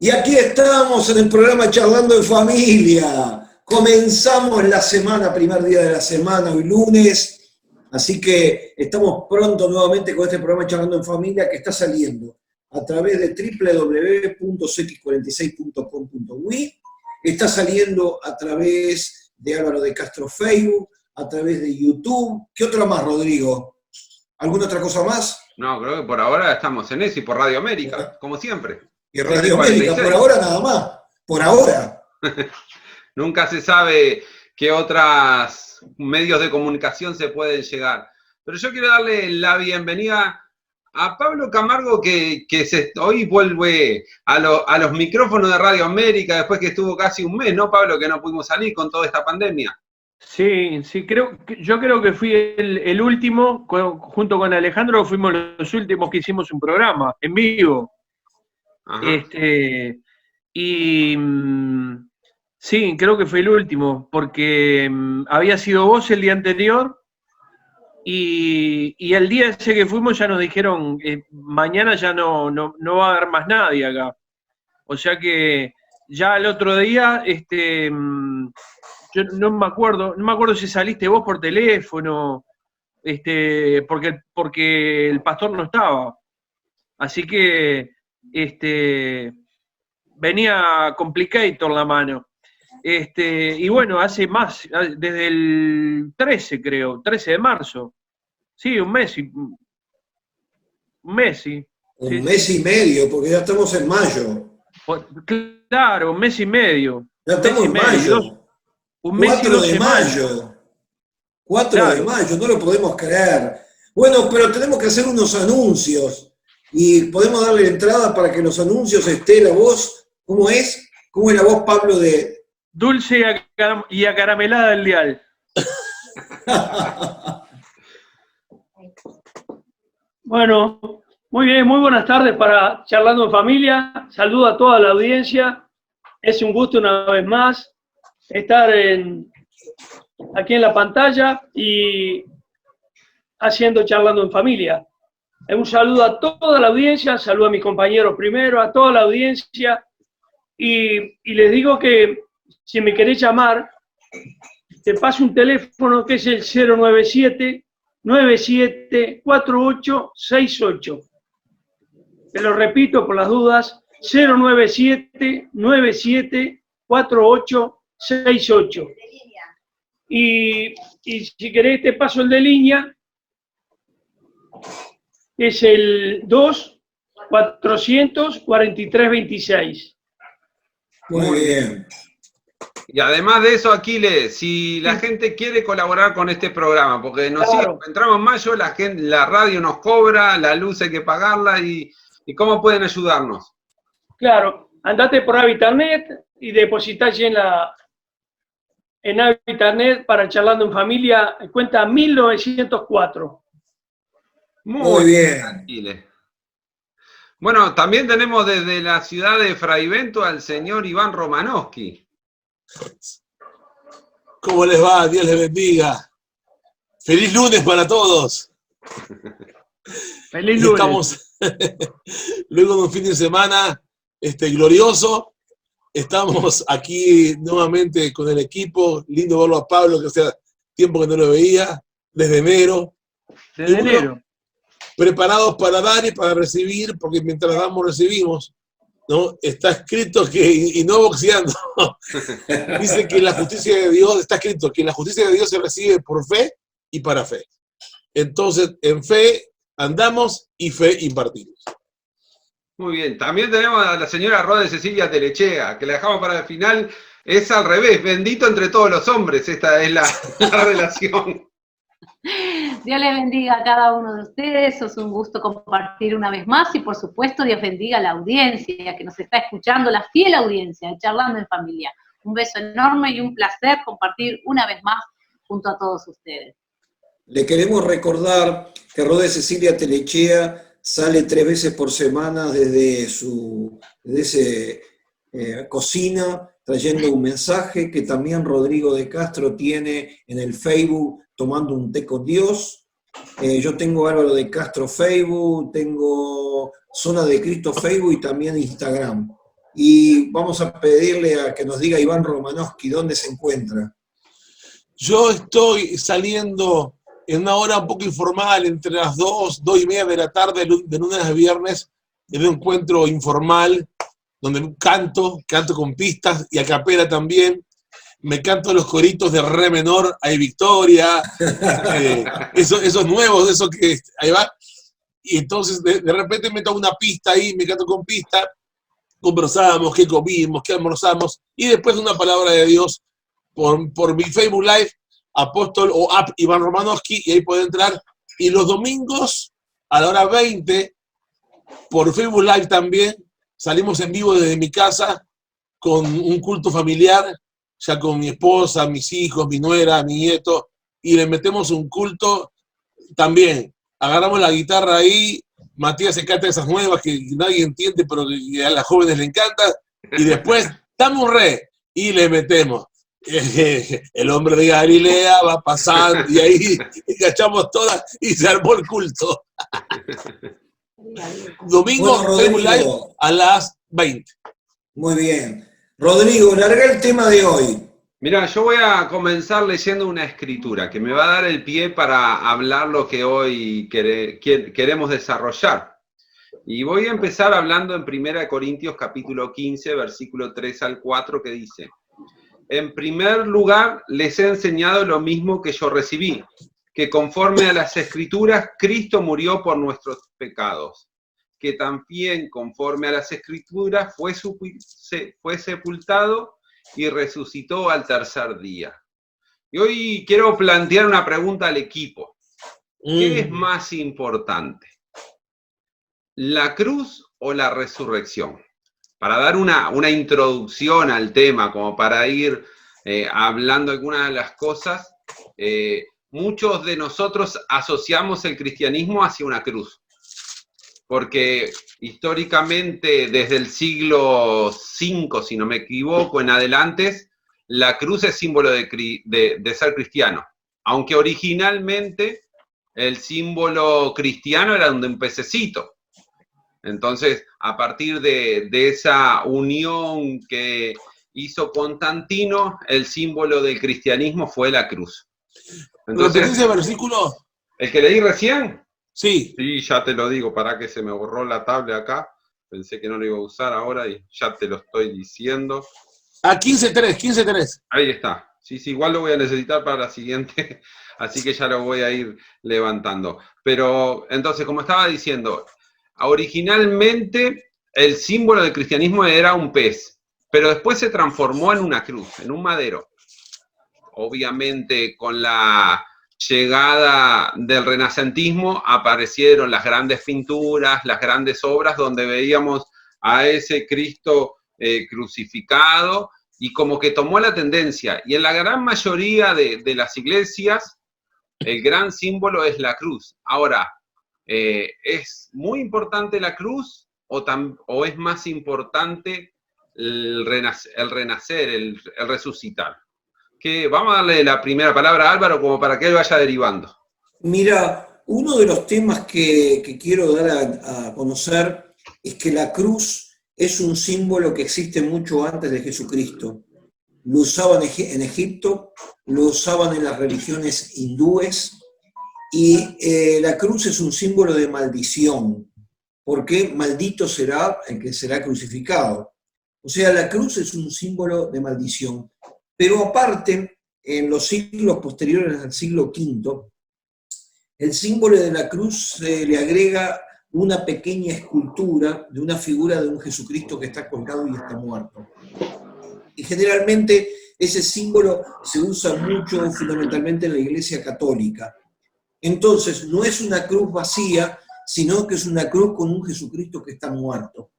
Y aquí estamos en el programa Charlando en Familia. Comenzamos la semana, primer día de la semana, hoy lunes. Así que estamos pronto nuevamente con este programa Charlando en Familia que está saliendo a través de www.x46.com.uy. Está saliendo a través de Álvaro de Castro Facebook, a través de YouTube. ¿Qué otra más, Rodrigo? ¿Alguna otra cosa más? No, creo que por ahora estamos en eso y por Radio América, como siempre. Y Radio América, por ahora nada más. Por ahora. Nunca se sabe qué otros medios de comunicación se pueden llegar. Pero yo quiero darle la bienvenida a Pablo Camargo, que hoy vuelve a los micrófonos de Radio América, después que estuvo casi un mes, ¿no, Pablo? Que no pudimos salir con toda esta pandemia. Sí, yo creo que fui el último, junto con Alejandro, fuimos los últimos que hicimos un programa en vivo. Sí, creo que fue el último, porque había sido vos el día anterior y el día ese que fuimos ya nos dijeron, mañana ya no va a haber más nadie acá. O sea que ya el otro día, yo no me acuerdo si saliste vos por teléfono, porque el pastor no estaba. Así que venía Complicator la mano. Y bueno, hace más, desde el 13 de marzo. Sí, un mes, sí. Un mes y medio, porque ya estamos en mayo. Claro, un mes y medio. Ya estamos en mayo. Un mes 4 de mayo. 4 de mayo, no lo podemos creer. Bueno, pero tenemos que hacer unos anuncios. Y podemos darle entrada para que los anuncios esté la voz. ¿Cómo es? ¿Cómo es la voz, Pablo, de...? Dulce y acaramelada del dial. Bueno, muy bien, muy buenas tardes para Charlando en Familia. Saludo a toda la audiencia. Es un gusto una vez más estar aquí en la pantalla y haciendo Charlando en Familia. Un saludo a toda la audiencia, saludo a mis compañeros primero, a toda la audiencia y les digo que si me querés llamar, te paso un teléfono que es el 097-974868. Te lo repito por las dudas, 097-974868. Y si querés te paso el de línea, es el 2-400-4326. Muy bien. Y además de eso, Aquiles, si la gente quiere colaborar con este programa, porque entramos en mayo, la radio nos cobra, la luz hay que pagarla, y ¿cómo pueden ayudarnos? Claro, andate por Habitarnet y depositás en Habitarnet para Charlando en Familia, cuenta 1904. Muy bien. Aquiles. Bueno, también tenemos desde la ciudad de Fraivento al señor Iván Romanowski. ¿Cómo les va? Dios les bendiga. Feliz lunes para todos. Feliz lunes. Estamos luego de un fin de semana glorioso. Estamos aquí nuevamente con el equipo. Lindo verlo a Pablo, que hacía tiempo que no lo veía, desde enero. Desde enero. Preparados para dar y para recibir, porque mientras damos, recibimos. ¿No? Está escrito que, y no boxeando, dice que la justicia de Dios, está escrito que la justicia de Dios se recibe por fe y para fe. Entonces, en fe andamos y fe impartimos. Muy bien, también tenemos a la señora Rode Cecilia Telechea, que la dejamos para el final, es al revés, bendito entre todos los hombres, esta es la relación. Dios les bendiga a cada uno de ustedes, es un gusto compartir una vez más y por supuesto Dios bendiga a la audiencia que nos está escuchando, la fiel audiencia de Charlando en Familia. Un beso enorme y un placer compartir una vez más junto a todos ustedes. Le queremos recordar que Rode Cecilia Telechea sale 3 veces por semana desde cocina, trayendo un mensaje que también Rodrigo de Castro tiene en el Facebook, Tomando un té con Dios. Yo tengo Álvaro de Castro Facebook, tengo Zona de Cristo Facebook y también Instagram. y vamos a pedirle a que nos diga Iván Romanowski dónde se encuentra. Yo estoy saliendo en una hora un poco informal, entre las 2:30 de la tarde, de lunes a viernes, en un encuentro informal, donde canto con pistas y a capela también. Me canto los coritos de re menor, hay Victoria, esos nuevos, eso que ahí va. Y entonces de repente me tomo una pista ahí, me canto con pista, conversamos, qué comimos, qué almorzamos, y después una palabra de Dios por mi Facebook Live, Apóstol o App Iván Romanowski, y ahí puede entrar. Y los domingos, a la hora 20, por Facebook Live también, salimos en vivo desde mi casa con un culto familiar, ya con mi esposa, mis hijos, mi nuera, mi nieto, y le metemos un culto también. Agarramos la guitarra ahí, Matías se canta esas nuevas que nadie entiende, pero que a las jóvenes le encanta, y después, dame un re, y le metemos. El hombre de Galilea va pasando, y ahí cachamos todas, y se armó el culto. Domingo, Bueno, Facebook Live Rodrigo, a las 20. muy bien. Rodrigo, larga el tema de hoy. Mira, yo voy a comenzar leyendo una escritura que me va a dar el pie para hablar lo que hoy queremos desarrollar. Y voy a empezar hablando en 1 Corintios capítulo 15, versículo 3 al 4, que dice: en primer lugar, les he enseñado lo mismo que yo recibí, que conforme a las Escrituras, Cristo murió por nuestros pecados, que también conforme a las Escrituras fue sepultado y resucitó al tercer día. Y hoy quiero plantear una pregunta al equipo. ¿Qué es más importante? ¿La cruz o la resurrección? Para dar una introducción al tema, como para ir hablando algunas de las cosas, muchos de nosotros asociamos el cristianismo hacia una cruz, porque históricamente desde el siglo V, si no me equivoco, en adelante, la cruz es símbolo de ser cristiano, aunque originalmente el símbolo cristiano era de un pececito. Entonces, a partir de esa unión que hizo Constantino, el símbolo del cristianismo fue la cruz. Entonces, ese versículo? ¿El que leí recién? Sí. Sí, ya te lo digo, para que se me borró la tablet acá. Pensé que no lo iba a usar ahora y ya te lo estoy diciendo. 15:3. Ahí está. Sí, igual lo voy a necesitar para la siguiente, así que ya lo voy a ir levantando. Pero, entonces, como estaba diciendo, originalmente el símbolo del cristianismo era un pez, pero después se transformó en una cruz, en un madero. Obviamente con la llegada del renacentismo aparecieron las grandes pinturas, las grandes obras donde veíamos a ese Cristo crucificado, y como que tomó la tendencia. Y en la gran mayoría de las iglesias el gran símbolo es la cruz. Ahora, ¿es muy importante la cruz o es más importante el renacer, el resucitar? Que vamos a darle la primera palabra a Álvaro como para que él vaya derivando. Mira, uno de los temas que quiero dar a conocer es que la cruz es un símbolo que existe mucho antes de Jesucristo. Lo usaban en Egipto, lo usaban en las religiones hindúes, y la cruz es un símbolo de maldición, porque maldito será el que será crucificado. O sea, la cruz es un símbolo de maldición. Pero aparte, en los siglos posteriores al siglo V, el símbolo de la cruz se le agrega una pequeña escultura de una figura de un Jesucristo que está colgado y está muerto. Y generalmente ese símbolo se usa mucho, fundamentalmente en la Iglesia Católica. Entonces, no es una cruz vacía, sino que es una cruz con un Jesucristo que está muerto.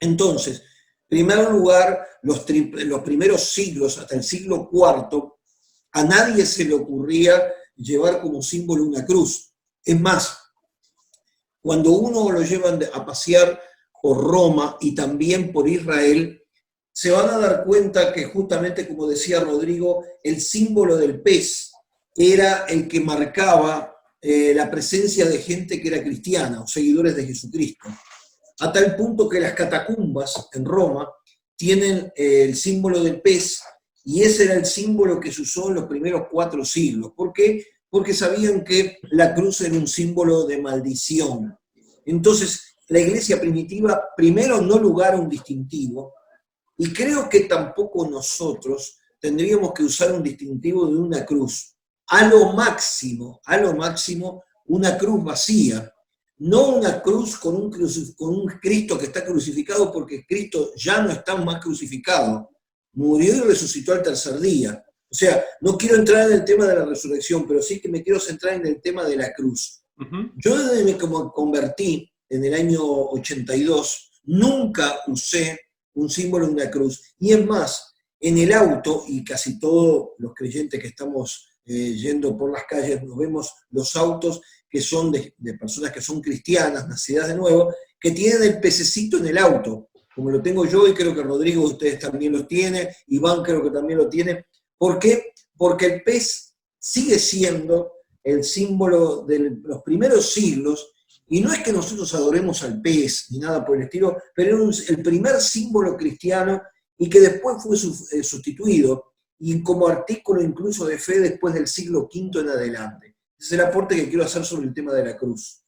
Entonces, en primer lugar, los primeros siglos, hasta el siglo IV, a nadie se le ocurría llevar como símbolo una cruz. Es más, cuando uno lo llevan a pasear por Roma y también por Israel, se van a dar cuenta que justamente, como decía Rodrigo, el símbolo del pez era el que marcaba la presencia de gente que era cristiana o seguidores de Jesucristo. a tal punto que las catacumbas en Roma tienen el símbolo del pez, y ese era el símbolo que se usó en los primeros 4 siglos. ¿Por qué? Porque sabían que la cruz era un símbolo de maldición. Entonces, la iglesia primitiva primero no lugara un distintivo, y creo que tampoco nosotros tendríamos que usar un distintivo de una cruz. A lo máximo, una cruz vacía, no una cruz con un Cristo que está crucificado, porque Cristo ya no está más crucificado, murió y resucitó al tercer día. O sea, no quiero entrar en el tema de la resurrección, pero sí que me quiero centrar en el tema de la cruz. Yo desde que me convertí en el año 82, nunca usé un símbolo de una cruz. Y es más, en el auto, y casi todos los creyentes que estamos yendo por las calles, nos vemos los autos que son de personas que son cristianas, nacidas de nuevo, que tienen el pececito en el auto, como lo tengo yo, y creo que Rodrigo, ustedes también lo tienen, Iván creo que también lo tiene. ¿Por qué? Porque el pez sigue siendo el símbolo de los primeros siglos, y no es que nosotros adoremos al pez, ni nada por el estilo, pero era el primer símbolo cristiano, y que después fue sustituido, y como artículo incluso de fe después del siglo V en adelante. Ese es el aporte que quiero hacer sobre el tema de la cruz.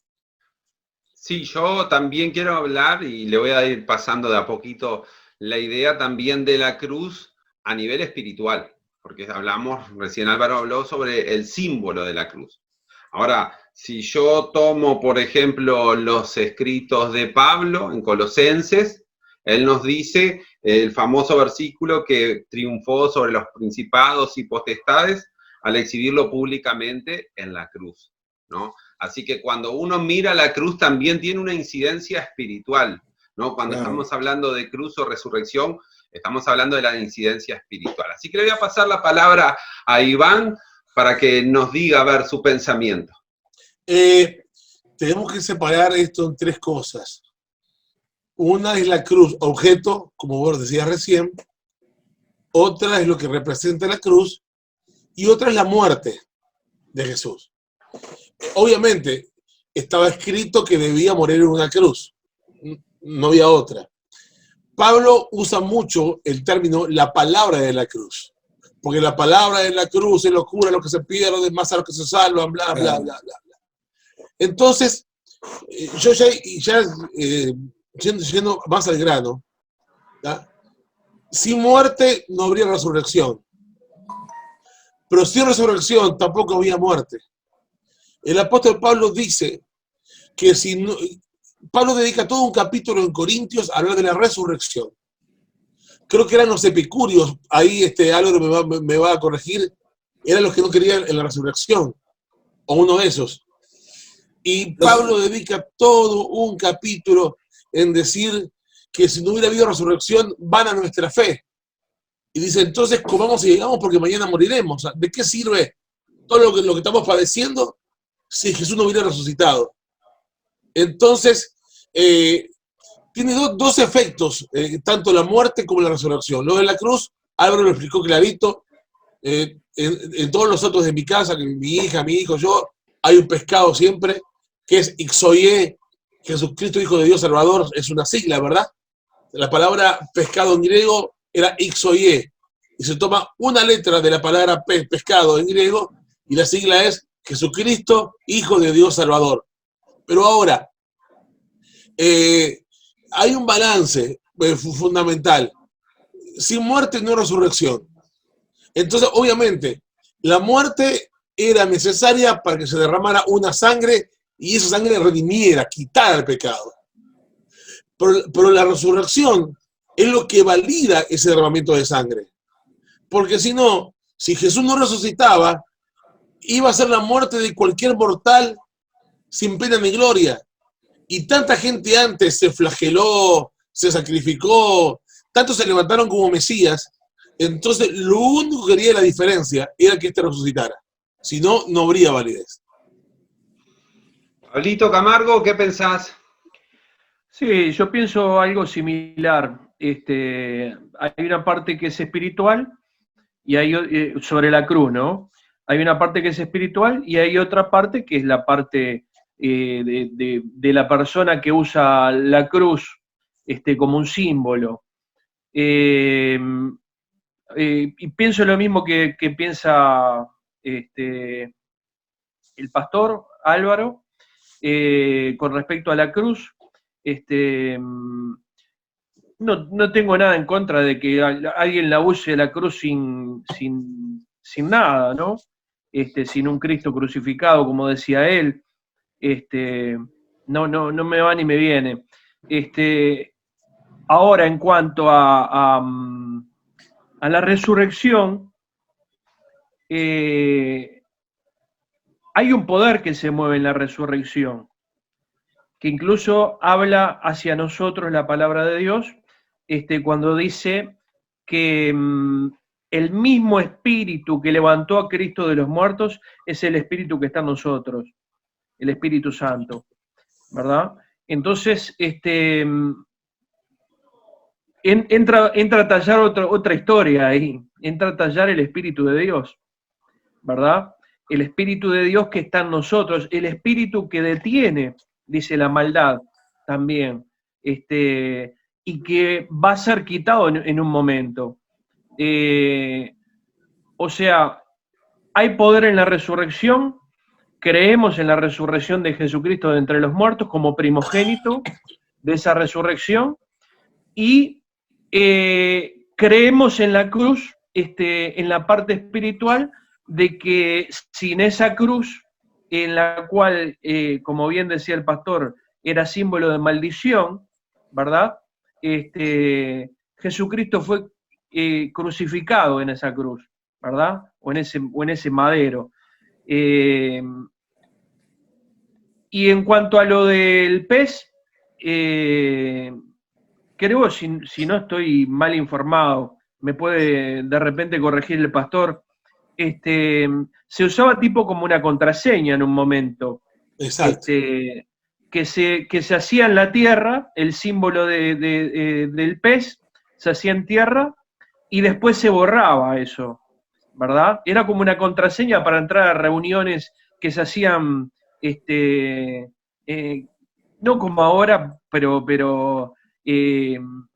Sí, yo también quiero hablar, y le voy a ir pasando de a poquito la idea también de la cruz a nivel espiritual, porque recién Álvaro habló sobre el símbolo de la cruz. Ahora, si yo tomo, por ejemplo, los escritos de Pablo en Colosenses, él nos dice el famoso versículo que triunfó sobre los principados y potestades al exhibirlo públicamente en la cruz, ¿no? Así que cuando uno mira la cruz también tiene una incidencia espiritual, ¿no? Cuando estamos hablando de cruz o resurrección, estamos hablando de la incidencia espiritual. Así que le voy a pasar la palabra a Iván para que nos diga, a ver, su pensamiento. Tenemos que separar esto en 3 cosas. Una es la cruz, objeto, como vos decías recién. Otra es lo que representa la cruz. Y otra es la muerte de Jesús. Obviamente, estaba escrito que debía morir en una cruz. No había otra. Pablo usa mucho el término la palabra de la cruz. Porque la palabra de la cruz es locura, lo que se pierde, más a lo que se salva, bla, bla, bla, bla, bla. Entonces, yo ya yendo más al grano, ¿ya? Sin muerte no habría resurrección. Pero sin resurrección tampoco había muerte. El apóstol Pablo dice que Pablo dedica todo un capítulo en Corintios a hablar de la resurrección. Creo que eran los epicúreos, ahí Álvaro me va a corregir, eran los que no querían en la resurrección, o uno de esos. Y Pablo dedica todo un capítulo en decir que si no hubiera habido resurrección, van a nuestra fe. Y dice, entonces comamos y llegamos porque mañana moriremos. ¿De qué sirve todo lo que estamos padeciendo si Jesús no hubiera resucitado? Entonces, tiene dos efectos, tanto la muerte como la resurrección. Lo de la cruz, Álvaro lo explicó clarito. En todos los otros de mi casa, que mi hija, mi hijo, yo, hay un pescado siempre, que es Ixoie, Jesucristo, Hijo de Dios Salvador, es una sigla, ¿verdad? La palabra pescado en griego era Ixoie, y se toma una letra de la palabra pescado en griego, y la sigla es Jesucristo, Hijo de Dios Salvador. Pero ahora, hay un balance fundamental. Sin muerte no hay resurrección. Entonces, obviamente, la muerte era necesaria para que se derramara una sangre y esa sangre redimiera, quitara el pecado. Pero la resurrección es lo que valida ese derramamiento de sangre. Porque si no, si Jesús no resucitaba, iba a ser la muerte de cualquier mortal sin pena ni gloria. Y tanta gente antes se flageló, se sacrificó, tantos se levantaron como Mesías. Entonces, lo único que haría la diferencia era que éste resucitara. Si no, no habría validez. Pablito Camargo, ¿qué pensás? Sí, yo pienso algo similar. Hay una parte que es espiritual y hay sobre la cruz, ¿no? Hay una parte que es espiritual y hay otra parte que es la parte de la persona que usa la cruz como un símbolo. Y pienso lo mismo que piensa el pastor Álvaro con respecto a la cruz. No tengo nada en contra de que alguien la use la cruz sin nada, ¿no? Sin un Cristo crucificado, como decía él. No me va ni me viene. Ahora, en cuanto a la resurrección, hay un poder que se mueve en la resurrección, que incluso habla hacia nosotros la palabra de Dios, cuando dice que el mismo espíritu que levantó a Cristo de los muertos es el espíritu que está en nosotros, el Espíritu Santo, ¿verdad? Entonces, entra a tallar otra historia ahí, entra a tallar el Espíritu de Dios, ¿verdad? El Espíritu de Dios que está en nosotros, el Espíritu que detiene, dice la maldad también, y que va a ser quitado en un momento. O sea, hay poder en la resurrección, creemos en la resurrección de Jesucristo de entre los muertos como primogénito de esa resurrección, y creemos en la cruz, en la parte espiritual, de que sin esa cruz, en la cual, como bien decía el pastor, era símbolo de maldición, ¿verdad? Jesucristo fue crucificado en esa cruz, ¿verdad? O en ese madero. Y en cuanto a lo del pez, creo, si no estoy mal informado, me puede de repente corregir el pastor, se usaba tipo como una contraseña en un momento. Exacto. Que se hacía en la tierra, el símbolo del pez se hacía en tierra y después se borraba eso, ¿verdad? Era como una contraseña para entrar a reuniones que se hacían, no como ahora, pero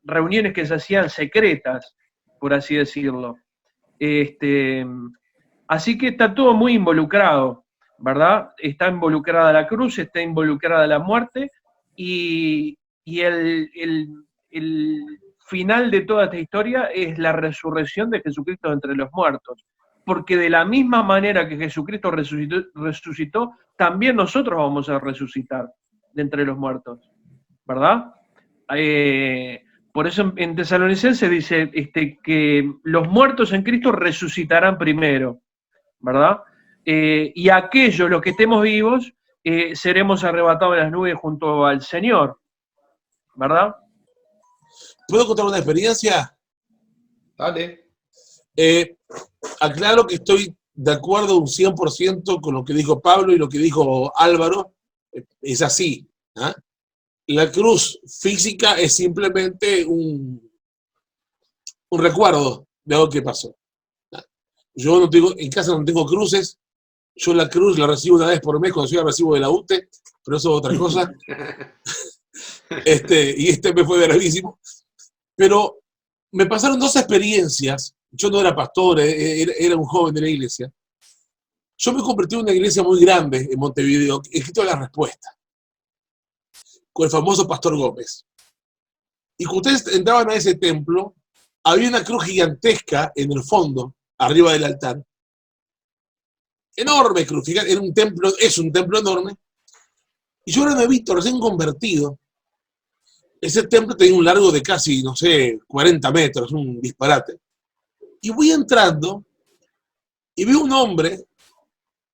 reuniones que se hacían secretas, por así decirlo. Así que está todo muy involucrado, ¿verdad? Está involucrada la cruz, está involucrada la muerte, y el final de toda esta historia es la resurrección de Jesucristo de entre los muertos. Porque de la misma manera que Jesucristo resucitó, también nosotros vamos a resucitar de entre los muertos, ¿verdad? Por eso en Tesalonicenses dice que los muertos en Cristo resucitarán primero, ¿verdad? Y aquellos, los que estemos vivos, seremos arrebatados en las nubes junto al Señor, ¿verdad? ¿Puedo contar una experiencia? Dale. Aclaro que estoy de acuerdo un 100% con lo que dijo Pablo y lo que dijo Álvaro. Es así, ¿eh? La cruz física es simplemente un recuerdo de algo que pasó. Yo no tengo, en casa no tengo cruces. Yo la cruz la recibo una vez por mes cuando yo la recibo de la UTE, pero eso es otra cosa. Y me fue gravísimo. Pero me pasaron dos experiencias. Yo no era pastor, era un joven de la iglesia. Yo me convertí en una iglesia muy grande en Montevideo, escrito La Respuesta, con el famoso Pastor Gómez. Y cuando ustedes entraban a ese templo, había una cruz gigantesca en el fondo, arriba del altar. Enorme cruz, fíjate, era un templo, es un templo enorme. Y yo ahora me he visto recién convertido. Ese templo tenía un largo de casi, no sé, 40 metros, un disparate. Y voy entrando y veo un hombre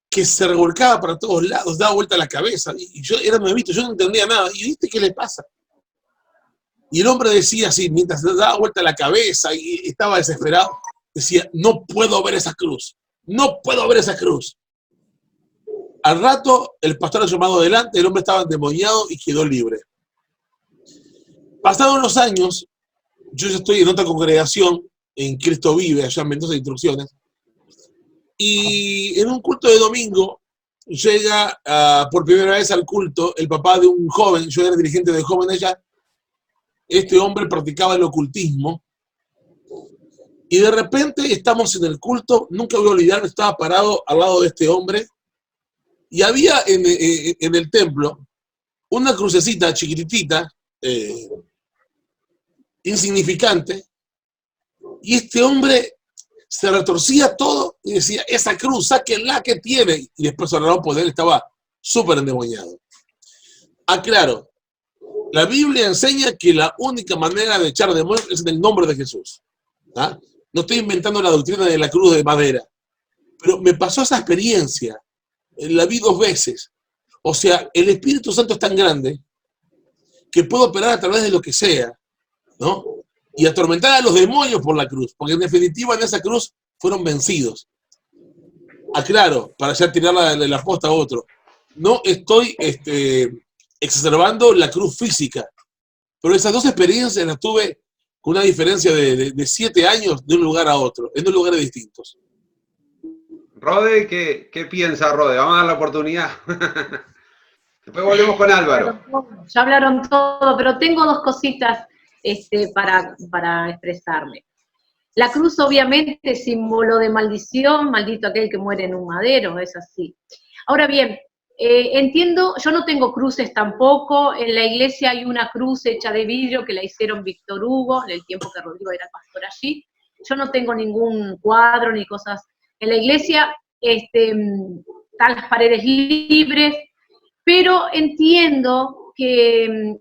que se revolcaba para todos lados, daba vuelta la cabeza. Y yo era nuevito, yo no entendía nada. Y ¿viste qué le pasa? Y el hombre decía así, mientras daba vuelta la cabeza y estaba desesperado, decía, no puedo ver esa cruz. No puedo ver esa cruz. Al rato, el pastor lo llamado adelante, el hombre estaba endemoniado y quedó libre. Pasados los años, yo ya estoy en otra congregación, en Cristo Vive, allá en Mendoza de Instrucciones, y en un culto de domingo llega por primera vez al culto el papá de un joven, yo era dirigente de jóvenes allá, este hombre practicaba el ocultismo, y de repente estamos en el culto, nunca voy a olvidar, estaba parado al lado de este hombre, y había en el templo una crucecita chiquitita, insignificante, y este hombre se retorcía todo y decía, esa cruz, sáquenla que tiene, y después oraron por él, estaba súper endemoniado. Aclaro, la Biblia enseña que la única manera de echar demonios es en el nombre de Jesús. ¿Ah? No estoy inventando la doctrina de la cruz de madera, pero me pasó esa experiencia, la vi 2 veces. O sea, el Espíritu Santo es tan grande que puede operar a través de lo que sea, ¿no? Y atormentar a los demonios por la cruz, porque en definitiva en esa cruz fueron vencidos. Aclaro, para ya tirar la posta a otro, no estoy exacerbando la cruz física, pero esas 2 experiencias las tuve con una diferencia de 7 años de un lugar a otro, en 2 lugares distintos. Rode, ¿qué piensa Rode? Vamos a dar la oportunidad. Después volvemos con Álvaro. Ya hablaron todo, pero tengo 2 cositas para expresarme. La cruz obviamente es símbolo de maldición, maldito aquel que muere en un madero, es así. Ahora bien, entiendo, yo no tengo cruces tampoco, en la iglesia hay una cruz hecha de vidrio que la hicieron Víctor Hugo, en el tiempo que Rodrigo era pastor allí. Yo no tengo ningún cuadro ni cosas. En la iglesia están las paredes libres, pero entiendo que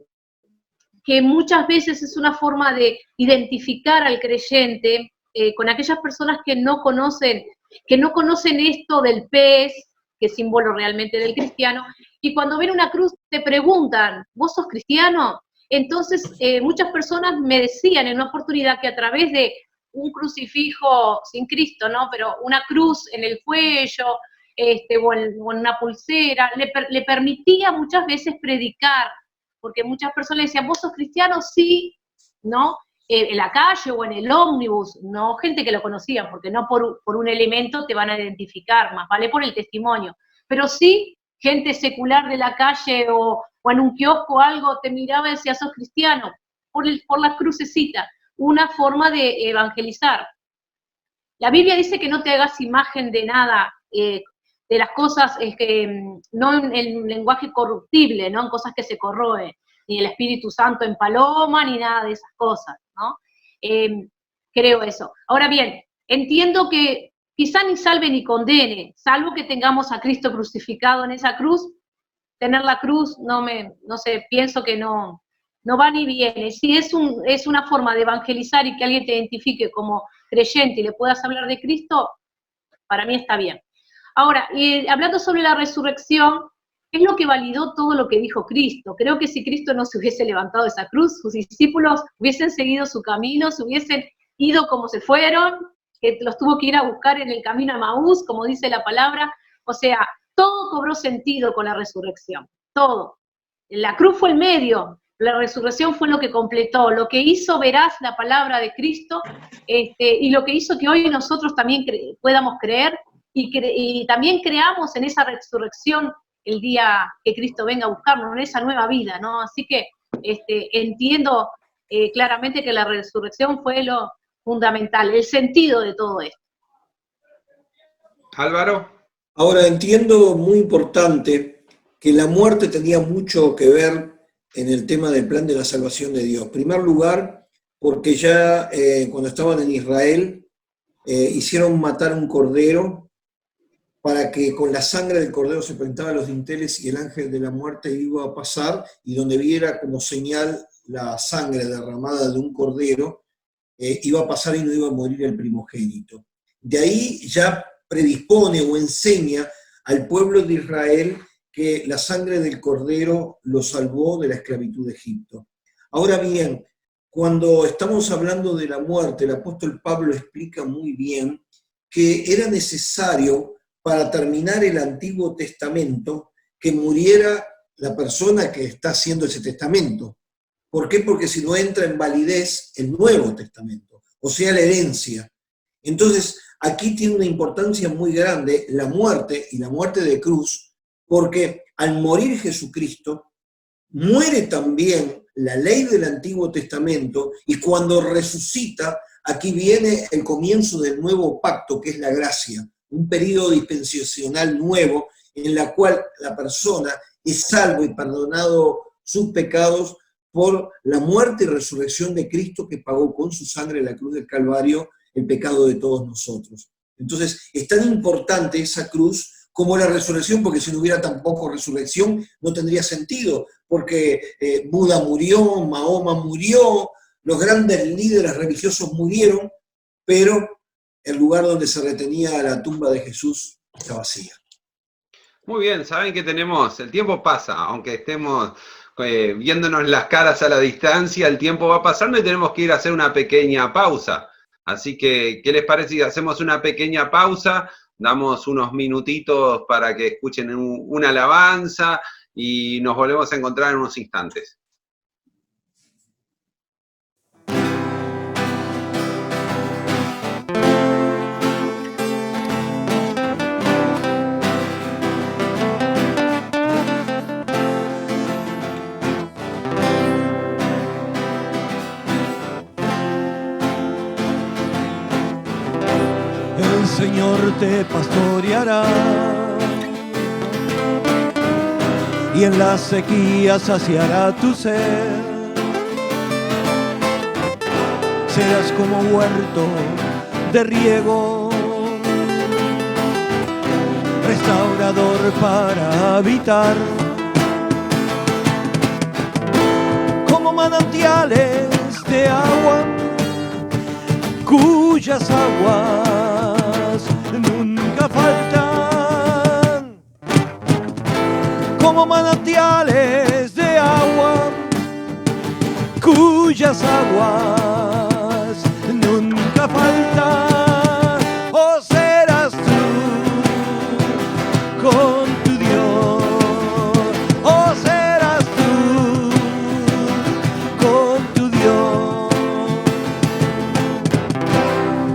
muchas veces es una forma de identificar al creyente con aquellas personas que no conocen esto del pez, que es símbolo realmente del cristiano, y cuando ven una cruz te preguntan, ¿vos sos cristiano? Entonces muchas personas me decían en una oportunidad que a través de un crucifijo sin Cristo, ¿no? Pero una cruz en el cuello, o en una pulsera, le permitía muchas veces predicar, porque muchas personas le decían, ¿vos sos cristiano? Sí, ¿no? En la calle o en el ómnibus, no gente que lo conocía, porque no por un elemento te van a identificar, más vale por el testimonio, pero sí gente secular de la calle o en un kiosco o algo te miraba y decía, sos cristiano, por la crucecita, una forma de evangelizar. La Biblia dice que no te hagas imagen de nada, de las cosas, no en lenguaje corruptible, no en cosas que se corroen, ni el Espíritu Santo en paloma, ni nada de esas cosas, ¿no? Creo eso. Ahora bien, entiendo que quizá ni salve ni condene, salvo que tengamos a Cristo crucificado en esa cruz. Tener la cruz, no sé, pienso que no va ni viene. Si es una forma de evangelizar y que alguien te identifique como creyente y le puedas hablar de Cristo, para mí está bien. Ahora, hablando sobre la resurrección, es lo que validó todo lo que dijo Cristo. Creo que si Cristo no se hubiese levantado de esa cruz, sus discípulos hubiesen seguido su camino, se hubiesen ido como se fueron, que los tuvo que ir a buscar en el camino a Maús, como dice la palabra. O sea, todo cobró sentido con la resurrección, todo. La cruz fue el medio, la resurrección fue lo que completó, lo que hizo veraz la palabra de Cristo, y lo que hizo que hoy nosotros también podamos creer, y también creamos en esa resurrección el día que Cristo venga a buscarnos, en esa nueva vida, ¿no? Así que entiendo claramente que la resurrección fue lo fundamental, el sentido de todo esto. Álvaro. Ahora entiendo, muy importante, que la muerte tenía mucho que ver en el tema del plan de la salvación de Dios. En primer lugar, porque ya cuando estaban en Israel, hicieron matar un cordero para que con la sangre del cordero se presentaban los dinteles y el ángel de la muerte iba a pasar, y donde viera como señal la sangre derramada de un cordero, iba a pasar y no iba a morir el primogénito. De ahí ya predispone o enseña al pueblo de Israel que la sangre del cordero lo salvó de la esclavitud de Egipto. Ahora bien, cuando estamos hablando de la muerte, el apóstol Pablo explica muy bien que era necesario para terminar el Antiguo Testamento que muriera la persona que está haciendo ese testamento. ¿Por qué? Porque si no entra en validez el Nuevo Testamento, o sea, la herencia. Entonces, aquí tiene una importancia muy grande la muerte, y la muerte de cruz, porque al morir Jesucristo, muere también la ley del Antiguo Testamento, y cuando resucita, aquí viene el comienzo del nuevo pacto, que es la gracia, un periodo dispensacional nuevo, en la cual la persona es salvo y perdonado sus pecados por la muerte y resurrección de Cristo, que pagó con su sangre en la cruz del Calvario el pecado de todos nosotros. Entonces, es tan importante esa cruz como la resurrección, porque si no hubiera tampoco resurrección, no tendría sentido, porque Buda murió, Mahoma murió, los grandes líderes religiosos murieron, pero el lugar donde se retenía la tumba de Jesús está vacía. Muy bien, saben que tenemos, el tiempo pasa, aunque estemos viéndonos las caras a la distancia, el tiempo va pasando y tenemos que ir a hacer una pequeña pausa. Así que, ¿qué les parece si hacemos una pequeña pausa? Damos unos minutitos para que escuchen una alabanza y nos volvemos a encontrar en unos instantes. El Señor te pastoreará y en la sequía saciará tu sed. Serás como huerto de riego, restaurador para habitar, como manantiales de agua cuyas aguas nunca faltan, como manantiales de agua cuyas aguas nunca faltan. O serás tú con tu Dios, o serás tú con tu Dios,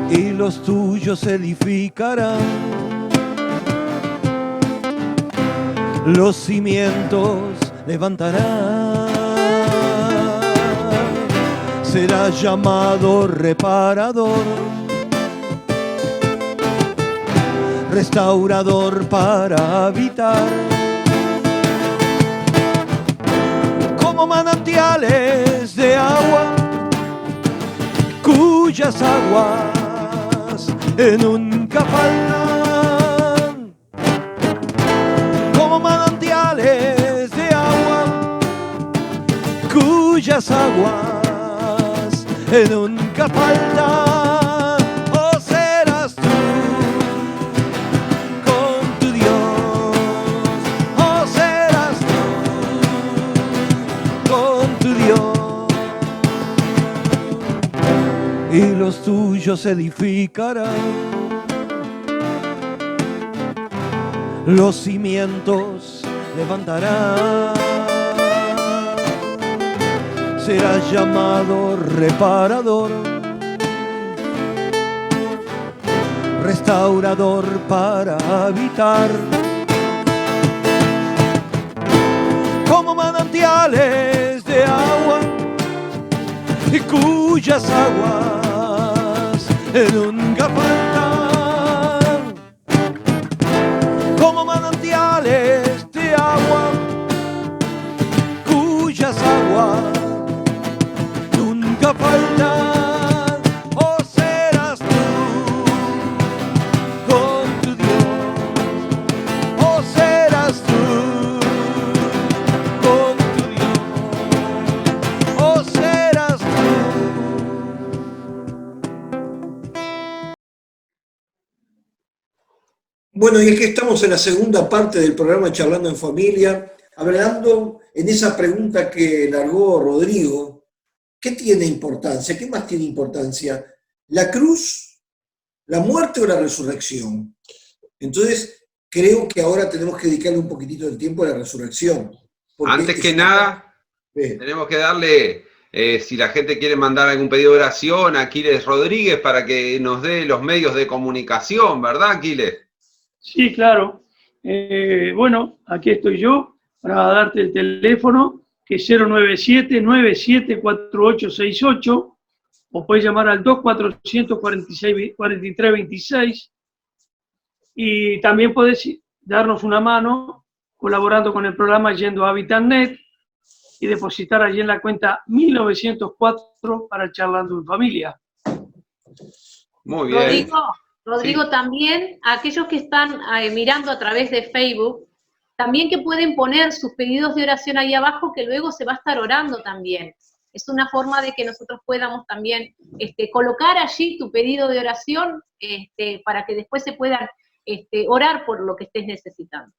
y los tuyos edificarán, los cimientos levantarán. Serás llamado reparador, restaurador para habitar, como manantiales de agua cuyas aguas nunca faltan, como manantiales de agua cuyas aguas nunca faltan. O serás tú con tu Dios, o serás tú con tu Dios, y los tuyos edificarán, los cimientos levantarán. Serás llamado reparador, restaurador para habitar, como manantiales de agua y cuyas aguas nunca faltan, como manantiales de agua cuyas aguas nunca faltan. O serás tú con tu Dios, o serás tú con tu Dios, o serás tú. Bueno, y es que estamos en la segunda parte del programa Charlando en Familia, hablando en esa pregunta que largó Rodrigo. ¿Qué tiene importancia? ¿Qué más tiene importancia? ¿La cruz, la muerte o la resurrección? Entonces, creo que ahora tenemos que dedicarle un poquitito del tiempo a la resurrección. Antes que nada, tenemos que darle, si la gente quiere mandar algún pedido de oración a Aquiles Rodríguez para que nos dé los medios de comunicación, ¿verdad, Aquiles? Sí, claro. Bueno, aquí estoy yo para darte el teléfono, que es 097-974868, o puedes llamar al 2446-4326, y también puedes darnos una mano colaborando con el programa Yendo a HabitatNet y depositar allí en la cuenta 1904 para Charlando en Familia. Muy bien. Rodrigo, Sí. también aquellos que están mirando a través de Facebook, también que pueden poner sus pedidos de oración ahí abajo, que luego se va a estar orando también. Es una forma de que nosotros podamos también colocar allí tu pedido de oración para que después se puedan orar por lo que estés necesitando.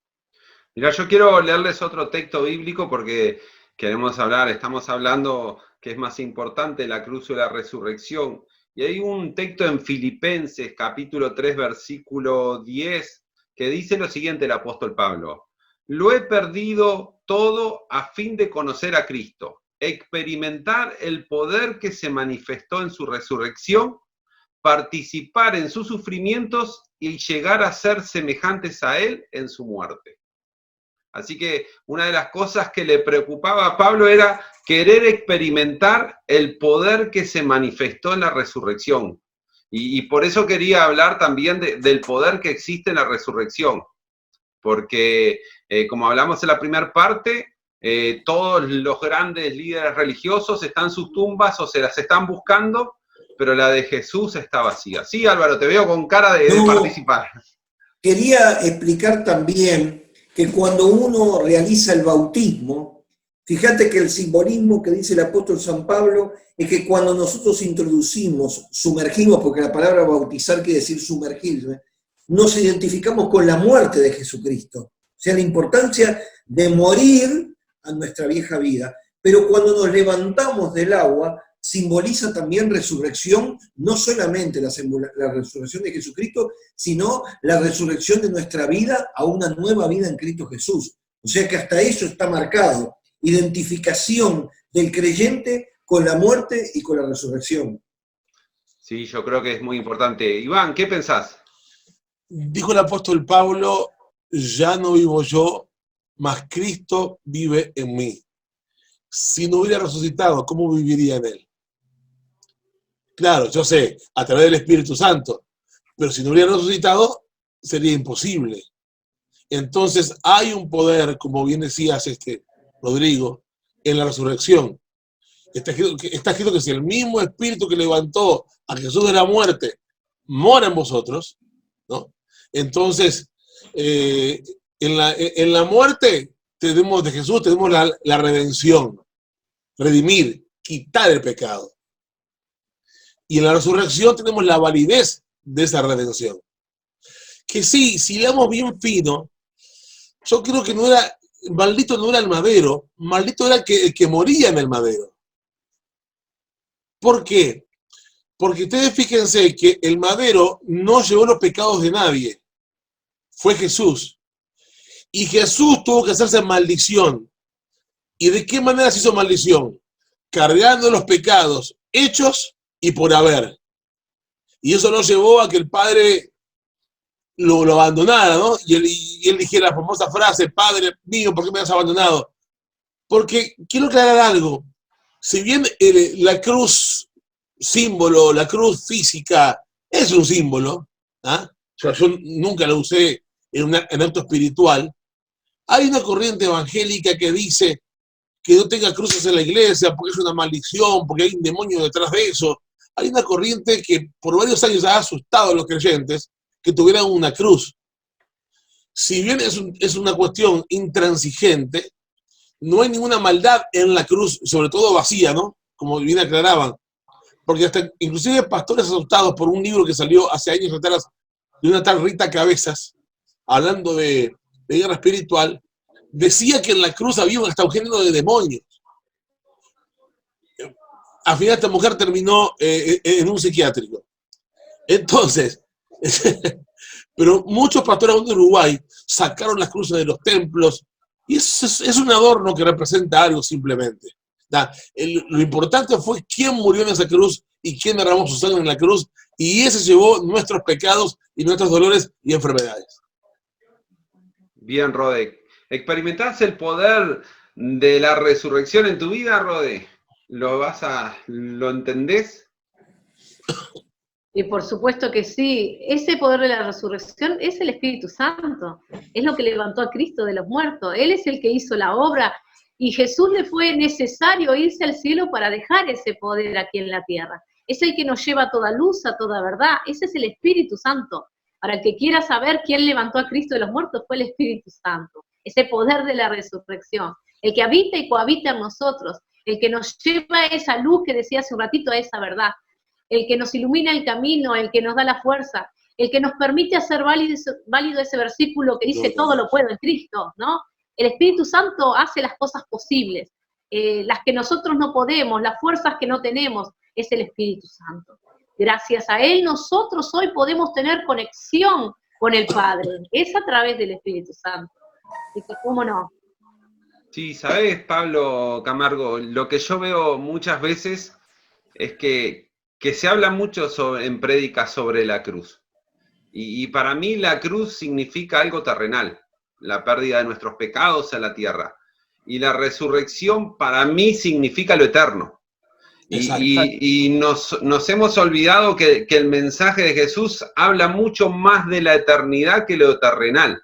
Mira, yo quiero leerles otro texto bíblico porque estamos hablando que es más importante la cruz o la resurrección. Y hay un texto en Filipenses, capítulo 3, versículo 10, que dice lo siguiente el apóstol Pablo: lo he perdido todo a fin de conocer a Cristo, experimentar el poder que se manifestó en su resurrección, participar en sus sufrimientos y llegar a ser semejantes a Él en su muerte. Así que una de las cosas que le preocupaba a Pablo era querer experimentar el poder que se manifestó en la resurrección. Y por eso quería hablar también del poder que existe en la resurrección. Porque, como hablamos en la primera parte, todos los grandes líderes religiosos están en sus tumbas o se las están buscando, pero la de Jesús está vacía. Sí, Álvaro, te veo con cara de participar. Quería explicar también que cuando uno realiza el bautismo, fíjate que el simbolismo que dice el apóstol San Pablo es que cuando nosotros sumergimos, porque la palabra bautizar quiere decir sumergirse, nos identificamos con la muerte de Jesucristo. O sea, la importancia de morir a nuestra vieja vida. Pero cuando nos levantamos del agua, simboliza también resurrección, no solamente la resurrección de Jesucristo, sino la resurrección de nuestra vida a una nueva vida en Cristo Jesús. O sea que hasta eso está marcado, identificación del creyente con la muerte y con la resurrección. Sí, yo creo que es muy importante. Iván, ¿qué pensás? Dijo el apóstol Pablo: ya no vivo yo, mas Cristo vive en mí. Si no hubiera resucitado, ¿cómo viviría en él? Claro, yo sé, a través del Espíritu Santo, pero si no hubiera resucitado, sería imposible. Entonces hay un poder, como bien decías, Rodrigo, en la resurrección. Está escrito que si el mismo Espíritu que levantó a Jesús de la muerte mora en vosotros, ¿no? Entonces, en la muerte de Jesús tenemos la redención, redimir, quitar el pecado. Y en la resurrección tenemos la validez de esa redención. Que sí, si leamos bien fino, yo creo que maldito no era el madero, maldito era el que moría en el madero. ¿Por qué? Porque ustedes fíjense que el madero no llevó los pecados de nadie, fue Jesús. Y Jesús tuvo que hacerse maldición. ¿Y de qué manera se hizo maldición? Cargando los pecados hechos y por haber. Y eso nos llevó a que el Padre lo abandonara, ¿no? Y él dijera la famosa frase: Padre mío, ¿por qué me has abandonado? Porque quiero aclarar algo. Si bien la cruz símbolo, la cruz física es un símbolo, ¿ah? Yo nunca lo usé en acto espiritual, hay una corriente evangélica que dice que no tenga cruces en la iglesia porque es una maldición, porque hay un demonio detrás de eso. Hay una corriente que por varios años ha asustado a los creyentes que tuvieran una cruz. Si bien es una cuestión intransigente, no hay ninguna maldad en la cruz, sobre todo vacía, ¿no? Como bien aclaraban. Porque hasta inclusive pastores asustados por un libro que salió hace años atrás de una tal Rita Cabezas, hablando de guerra espiritual, decía que en la cruz había hasta un género de demonios. Al final esta mujer terminó en un psiquiátrico. Entonces, pero muchos pastores de Uruguay sacaron las cruces de los templos y es un adorno que representa algo simplemente. Lo importante fue quién murió en esa cruz y quién derramó su sangre en la cruz, y ese llevó nuestros pecados y nuestros dolores y enfermedades. Bien, Rode. ¿Experimentás el poder de la resurrección en tu vida, Rode? ¿Lo entendés? Y por supuesto que sí, ese poder de la resurrección es el Espíritu Santo, es lo que levantó a Cristo de los muertos, Él es el que hizo la obra, y Jesús le fue necesario irse al cielo para dejar ese poder aquí en la tierra. Es el que nos lleva a toda luz, a toda verdad, ese es el Espíritu Santo. Para el que quiera saber quién levantó a Cristo de los muertos, fue el Espíritu Santo, ese poder de la resurrección, el que habita y cohabita en nosotros, el que nos lleva a esa luz que decía hace un ratito, a esa verdad, el que nos ilumina el camino, el que nos da la fuerza, el que nos permite hacer válido ese versículo que dice todo lo puedo en Cristo, ¿no? El Espíritu Santo hace las cosas posibles, las que nosotros no podemos, las fuerzas que no tenemos, es el Espíritu Santo. Gracias a Él nosotros hoy podemos tener conexión con el Padre, es a través del Espíritu Santo. Así que, ¿cómo no? Sí, ¿sabés, Pablo Camargo? Lo que yo veo muchas veces es que se habla mucho en prédicas sobre la cruz. Y para mí la cruz significa algo terrenal, la pérdida de nuestros pecados a la tierra. Y la resurrección para mí significa lo eterno. Y nos hemos olvidado que el mensaje de Jesús habla mucho más de la eternidad que lo terrenal.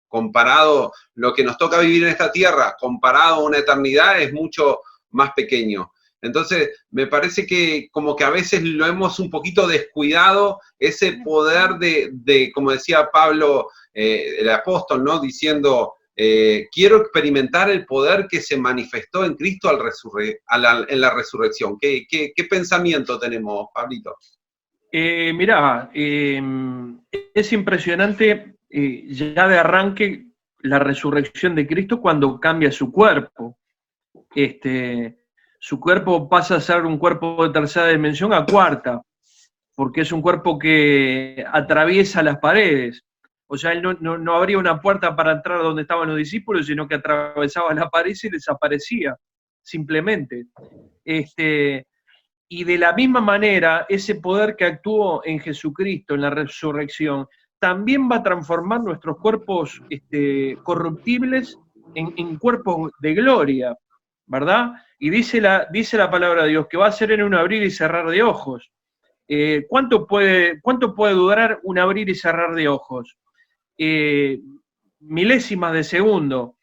Comparado, lo que nos toca vivir en esta tierra, comparado a una eternidad, es mucho más pequeño. Entonces, me parece que como que a veces lo hemos un poquito descuidado, ese poder de como decía Pablo, el apóstol, ¿no? Diciendo, quiero experimentar el poder que se manifestó en Cristo en la resurrección. ¿Qué pensamiento tenemos, Pablito? Mirá, es impresionante ya de arranque la resurrección de Cristo cuando cambia su cuerpo. Su cuerpo pasa a ser un cuerpo de tercera dimensión a cuarta, porque es un cuerpo que atraviesa las paredes. O sea, él no abría una puerta para entrar donde estaban los discípulos, sino que atravesaba la pared y desaparecía, simplemente. Y de la misma manera, ese poder que actuó en Jesucristo, en la resurrección, también va a transformar nuestros cuerpos corruptibles en cuerpos de gloria, ¿verdad? Y dice la palabra de Dios que va a ser en un abrir y cerrar de ojos. ¿Cuánto puede durar un abrir y cerrar de ojos? Milésimas de segundo.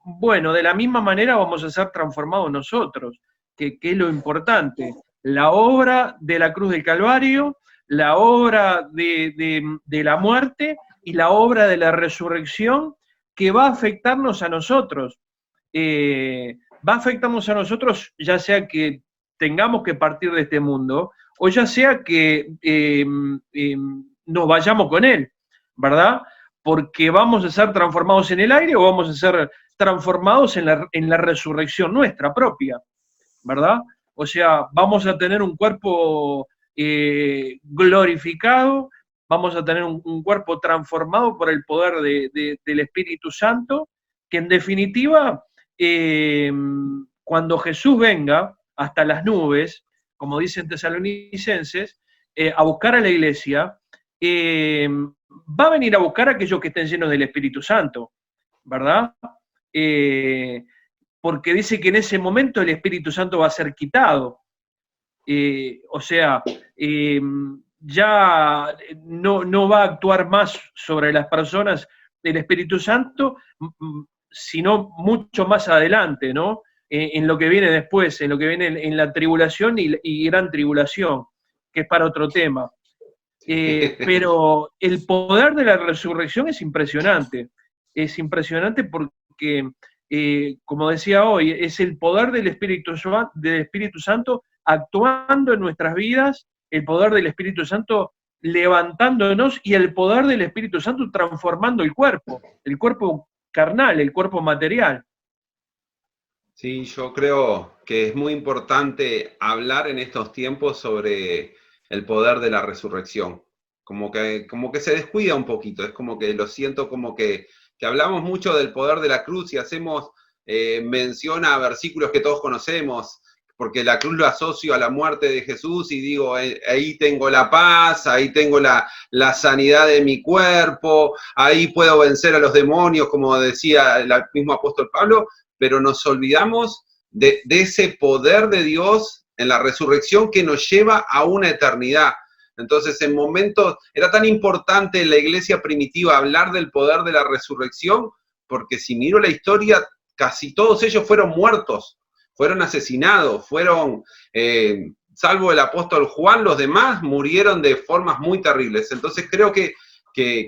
Bueno, de la misma manera vamos a ser transformados nosotros, que es lo importante. La obra de la cruz del Calvario, la obra de la muerte y la obra de la resurrección que va a afectarnos a nosotros. Va a afectarnos a nosotros, ya sea que tengamos que partir de este mundo, o ya sea que nos vayamos con él, ¿verdad? Porque vamos a ser transformados en el aire o vamos a ser transformados en la resurrección nuestra propia, ¿verdad? O sea, vamos a tener un cuerpo glorificado, vamos a tener un cuerpo transformado por el poder del Espíritu Santo, que en definitiva, cuando Jesús venga hasta las nubes, como dicen Tesalonicenses, a buscar a la iglesia, va a venir a buscar a aquellos que estén llenos del Espíritu Santo, ¿verdad? Porque dice que en ese momento el Espíritu Santo va a ser quitado. O sea, ya no va a actuar más sobre las personas el Espíritu Santo, sino mucho más adelante, ¿no? En lo que viene después, en lo que viene en la tribulación y gran tribulación, que es para otro tema. Pero el poder de la resurrección es impresionante porque, como decía hoy, es el poder del Espíritu Santo actuando en nuestras vidas, el poder del Espíritu Santo levantándonos y el poder del Espíritu Santo transformando el cuerpo carnal, el cuerpo material. Sí, yo creo que es muy importante hablar en estos tiempos sobre el poder de la resurrección. Como que se descuida un poquito, es como que lo siento como que hablamos mucho del poder de la cruz y hacemos mención a versículos que todos conocemos, porque la cruz lo asocio a la muerte de Jesús y digo, ahí tengo la paz, ahí tengo la sanidad de mi cuerpo, ahí puedo vencer a los demonios, como decía el mismo apóstol Pablo, pero nos olvidamos de ese poder de Dios en la resurrección que nos lleva a una eternidad. Entonces, en momentos, era tan importante en la iglesia primitiva hablar del poder de la resurrección, porque si miro la historia, casi todos ellos fueron muertos, fueron asesinados, salvo el apóstol Juan, los demás murieron de formas muy terribles. Entonces creo que